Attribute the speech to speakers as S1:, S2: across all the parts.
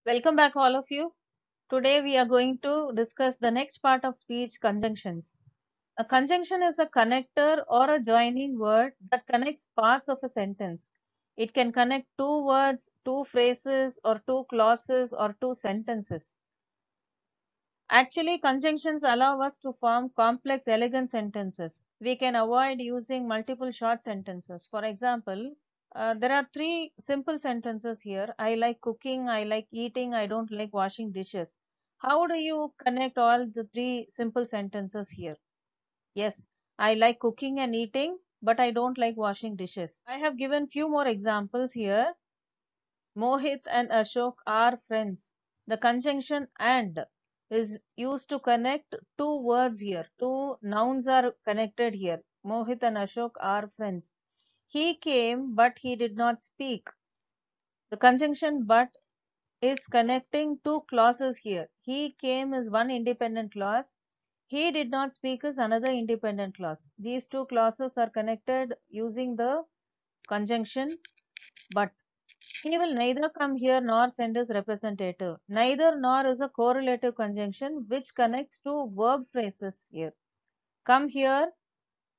S1: Welcome back, all of you. Today we are going to discuss the next part of speech, conjunctions. A conjunction is a connector or a joining word that connects parts of a sentence. It can connect two words, two phrases, or two clauses, or two sentences. Actually, conjunctions allow us to form complex, elegant sentences. We can avoid using multiple short sentences. For example, there are three simple sentences here. I like cooking, I like eating, I don't like washing dishes. How do you connect all the three simple sentences here? Yes, I like cooking and eating, but I don't like washing dishes. I have given few more examples here. Mohit and Ashok are friends. The conjunction and is used to connect two words here. Two nouns are connected here. Mohit and Ashok are friends. He came, but he did not speak. The conjunction but is connecting two clauses here. He came is one independent clause. He did not speak is another independent clause. These two clauses are connected using the conjunction but. He will neither come here nor send his representative. Neither nor is a correlative conjunction which connects two verb phrases here. Come here,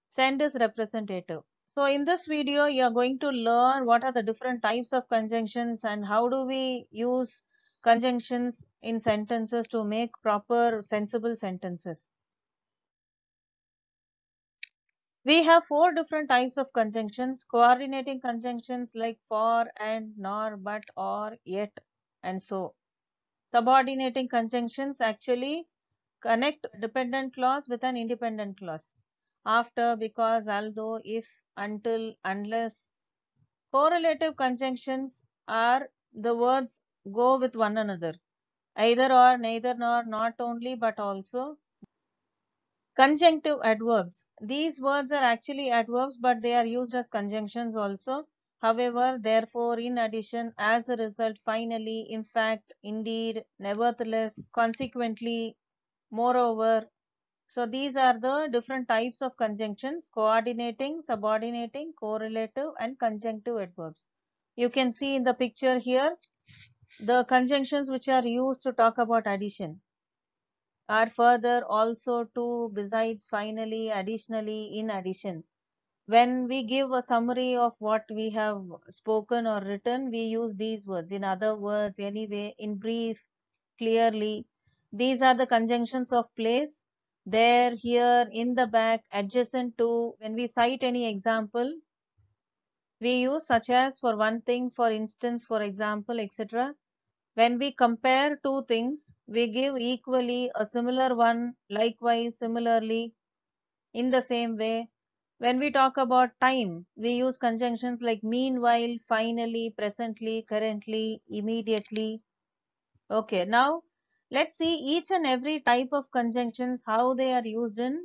S1: send his representative. So in this video, you are going to learn what are the different types of conjunctions and how do we use conjunctions in sentences to make proper sensible sentences. We have four different types of conjunctions: coordinating conjunctions like for, and, nor, but, or, yet, and so. Subordinating conjunctions actually connect dependent clause with an independent clause. After, because, although, if, until, unless. Correlative conjunctions are the words go with one another. Either or, neither nor, not only but also. Conjunctive adverbs. These words are actually adverbs, but they are used as conjunctions also. However, therefore, in addition, as a result, finally, in fact, indeed, nevertheless, consequently, moreover. So these are the different types of conjunctions: coordinating, subordinating, correlative, and conjunctive adverbs. You can see in the picture here the conjunctions which are used to talk about addition are further, also, to, besides, finally, additionally, in addition. When we give a summary of what we have spoken or written, we use these words. In other words, anyway, in brief, clearly. These are the conjunctions of place: there, here, in the back, adjacent to. When we cite any example, we use such as, for one thing, for instance, for example, etc. When we compare two things, we give equally, a similar one, likewise, similarly, in the same way. When we talk about time, we use conjunctions like meanwhile, finally, presently, currently, immediately. Okay, now let's see each and every type of conjunctions, how they are used in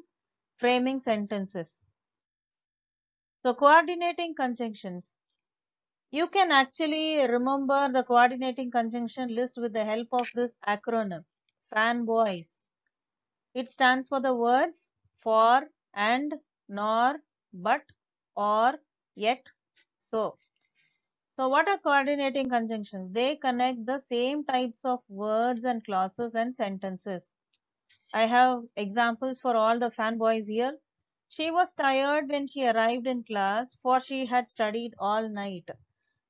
S1: framing sentences. So coordinating conjunctions. You can actually remember the coordinating conjunction list with the help of this acronym, FANBOYS. It stands for the words for, and, nor, but, or, yet, so. So what are coordinating conjunctions? They connect the same types of words and clauses and sentences. I have examples for all the fanboys here. She was tired when she arrived in class, for she had studied all night.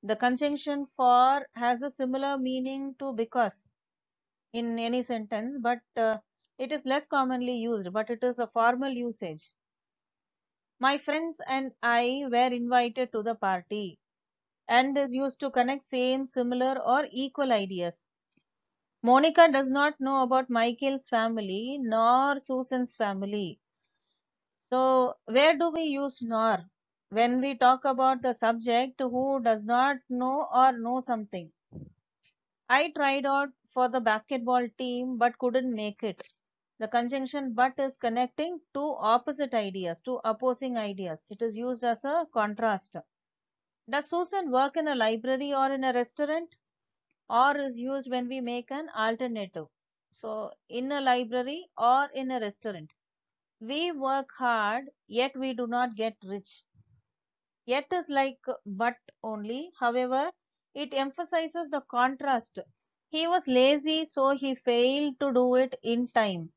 S1: The conjunction for has a similar meaning to because in any sentence, but it is less commonly used, but it is a formal usage. My friends and I were invited to the party, and is used to connect same, similar, or equal ideas. Monica does not know about Michael's family nor Susan's family. So, where do we use nor? When we talk about the subject who does not know or know something. I tried out for the basketball team but couldn't make it. The conjunction but is connecting two opposite ideas, two opposing ideas. It is used as a contrast. Does Susan work in a library or in a restaurant? Or is used when we make an alternative. So, in a library or in a restaurant. We work hard, yet we do not get rich. Yet is like but only. However, it emphasizes the contrast. He was lazy, so he failed to do it in time.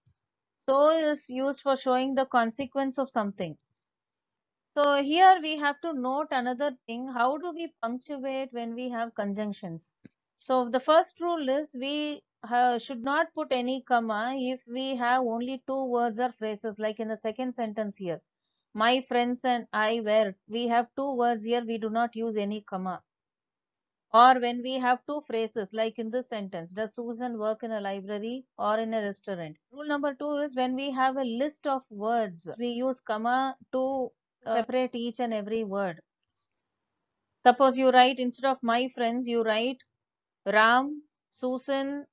S1: So is used for showing the consequence of something. So here we have to note another thing. How do we punctuate when we have conjunctions? So the first rule is we should not put any comma if we have only two words or phrases, like in the second sentence here. My friends and I were. We have two words here. We do not use any comma. Or when we have two phrases, like in this sentence, does Susan work in a library or in a restaurant? Rule number two is when we have a list of words, we use comma to separate each and every word. Suppose you write, instead of my friends, you write Ram, Susan,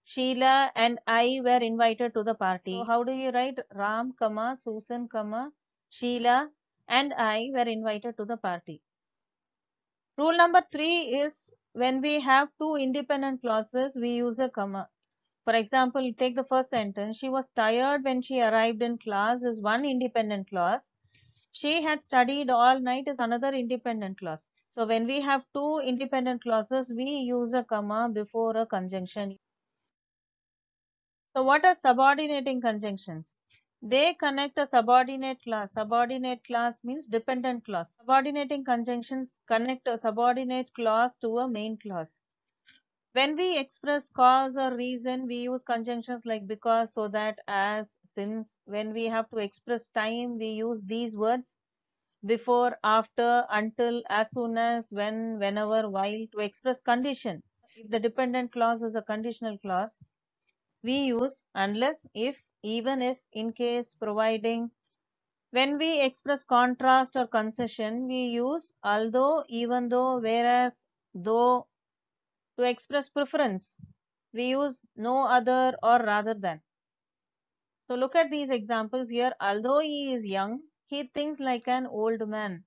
S1: Sheila and I were invited to the party. So how do you write? Ram, comma, Susan, comma, Sheila and I were invited to the party. Rule number three is when we have two independent clauses, we use a comma. For example, take the first sentence. She was tired when she arrived in class is one independent clause. She had studied all night is another independent clause. So when we have two independent clauses, we use a comma before a conjunction. So what are subordinating conjunctions? They connect a subordinate clause. Subordinate clause means dependent clause. Subordinating conjunctions connect a subordinate clause to a main clause. When we express cause or reason, we use conjunctions like because, so that, as, since. When we have to express time, we use these words before, after, until, as soon as, when, whenever, while. To express condition, if the dependent clause is a conditional clause, we use unless, if, even if, in case, providing. When we express contrast or concession, we use although, even though, whereas, though. To express preference, we use no other or rather than. So look at these examples here. Although he is young, he thinks like an old man.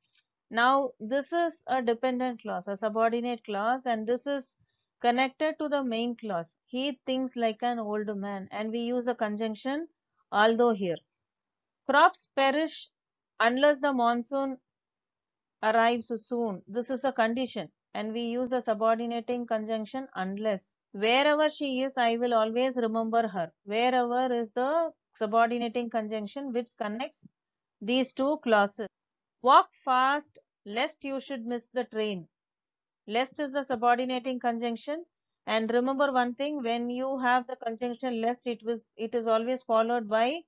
S1: Now this is a dependent clause, a subordinate clause, and this is connected to the main clause. He thinks like an old man, and we use a conjunction although here. Crops perish unless the monsoon arrives soon. This is a condition, and we use a subordinating conjunction unless. Wherever she is, I will always remember her. Wherever is the subordinating conjunction which connects these two clauses. Walk fast lest you should miss the train. Lest is the subordinating conjunction. And remember one thing, when you have the conjunction lest, it is always followed by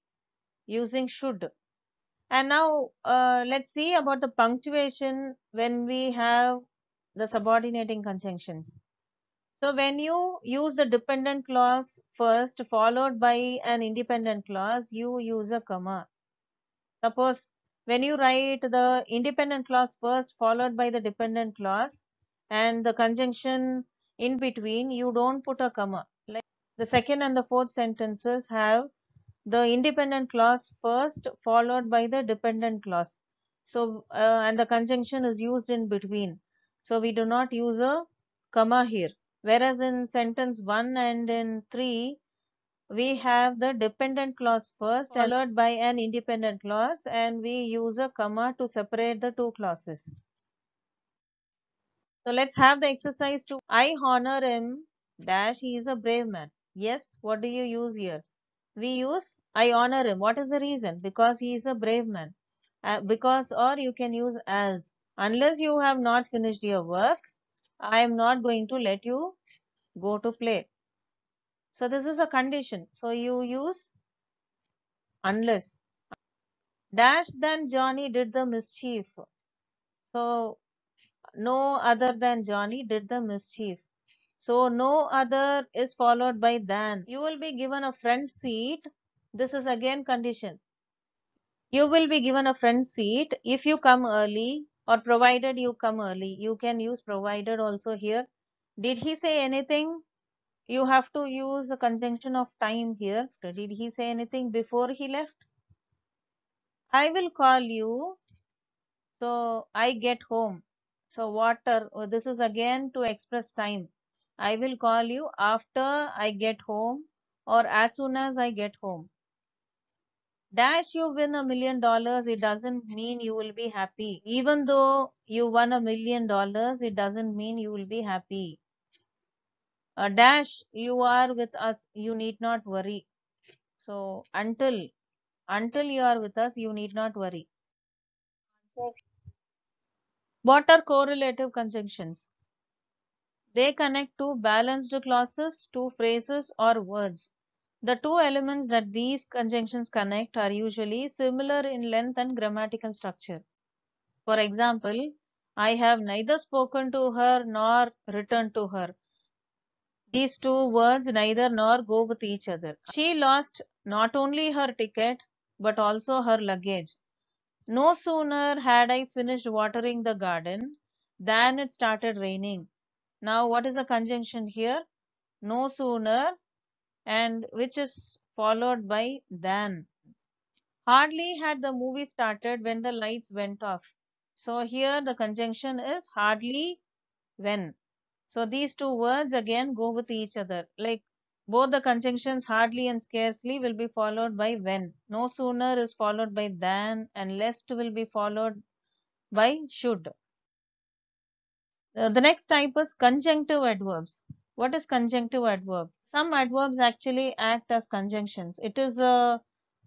S1: using should. And now let's see about the punctuation when we have the subordinating conjunctions. So when you use the dependent clause first followed by an independent clause, you use a comma. Suppose when you write the independent clause first followed by the dependent clause and the conjunction in between, you don't put a comma. Like the second and the fourth sentences have the independent clause first followed by the dependent clause. So and the conjunction is used in between. So we do not use a comma here. Whereas in sentence 1 and in 3, we have the dependent clause first followed by an independent clause, and we use a comma to separate the two clauses. So let's have the exercise to I honor him dash he is a brave man. Yes, what do you use here? We use I honor him. What is the reason? Because he is a brave man. Because, or you can use as. Unless you have not finished your work, I am not going to let you go to play. So this is a condition. So you use unless. Dash than Johnny did the mischief. So no other than Johnny did the mischief. So no other is followed by than. You will be given a front seat. This is again condition. You will be given a front seat if you come early or provided you come early. You can use provided also here. Did he say anything? You have to use the conjunction of time here. Did he say anything before he left? I will call you. So I get home. So water. This is again to express time. I will call you after I get home or as soon as I get home. Dash you win $1 million, it doesn't mean you will be happy. Even though you won $1 million, it doesn't mean you will be happy. Dash, you are with us, you need not worry. So until you are with us, you need not worry. What are correlative conjunctions? They connect two balanced clauses, two phrases or words. The two elements that these conjunctions connect are usually similar in length and grammatical structure. For example, I have neither spoken to her nor returned to her. These two words neither nor go with each other. She lost not only her ticket but also her luggage. No sooner had I finished watering the garden than it started raining. Now, what is the conjunction here? No sooner, and which is followed by than. Hardly had the movie started when the lights went off. So here the conjunction is hardly when. So these two words again go with each other. Like both the conjunctions hardly and scarcely will be followed by when. No sooner is followed by than, and lest will be followed by should. The next type is conjunctive adverbs. What is conjunctive adverb? Some adverbs actually act as conjunctions. It is a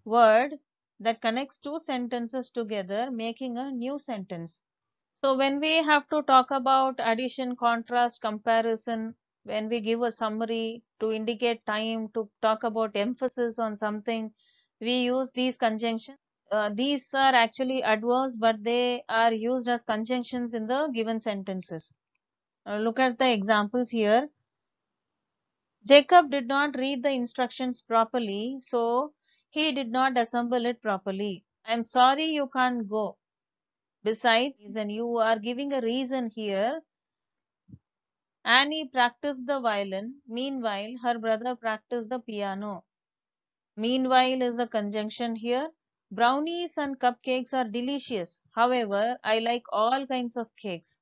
S1: word that connects two sentences together, making a new sentence. So when we have to talk about addition, contrast, comparison, when we give a summary to indicate time, to talk about emphasis on something, we use these conjunctions. These are actually adverbs, but they are used as conjunctions in the given sentences. Look at the examples here. Jacob did not read the instructions properly, so he did not assemble it properly. I'm sorry you can't go. Besides, and you are giving a reason here. Annie practiced the violin. Meanwhile, her brother practiced the piano. Meanwhile is the conjunction here. Brownies and cupcakes are delicious. However, I like all kinds of cakes.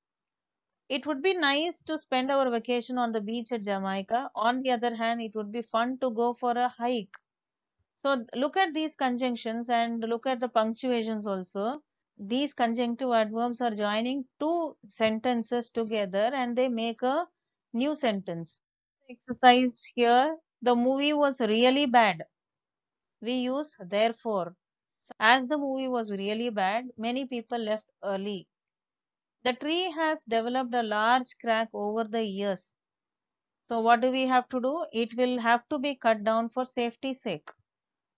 S1: It would be nice to spend our vacation on the beach at Jamaica. On the other hand, it would be fun to go for a hike. So look at these conjunctions and look at the punctuations also. These conjunctive adverbs are joining two sentences together and they make a new sentence. Exercise here. The movie was really bad. We use therefore. As the movie was really bad, many people left early. The tree has developed a large crack over the years. So what do we have to do? It will have to be cut down for safety's sake.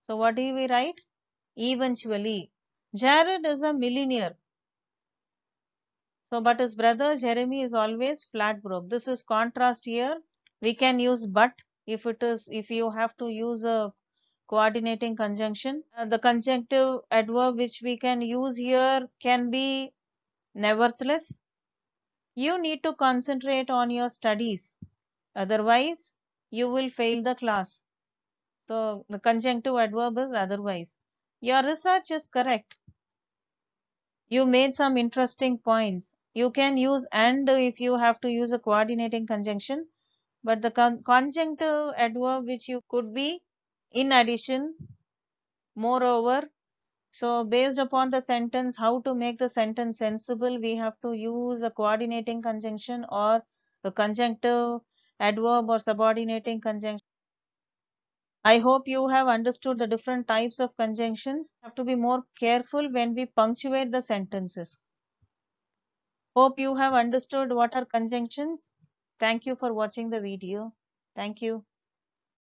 S1: So what do we write? Eventually. Jared is a millionaire. So but his brother Jeremy is always flat broke. This is contrast here. We can use but if you have to use a coordinating conjunction. The conjunctive adverb which we can use here can be nevertheless. You need to concentrate on your studies. Otherwise, you will fail the class. So the conjunctive adverb is otherwise. Your research is correct. You made some interesting points. You can use and if you have to use a coordinating conjunction, but the conjunctive adverb which you could be in addition, moreover. So based upon the sentence, how to make the sentence sensible, we have to use a coordinating conjunction or a conjunctive adverb or subordinating conjunction. I hope you have understood the different types of conjunctions. We have to be more careful when we punctuate the sentences. Hope you have understood what are conjunctions. Thank you for watching the video. Thank you.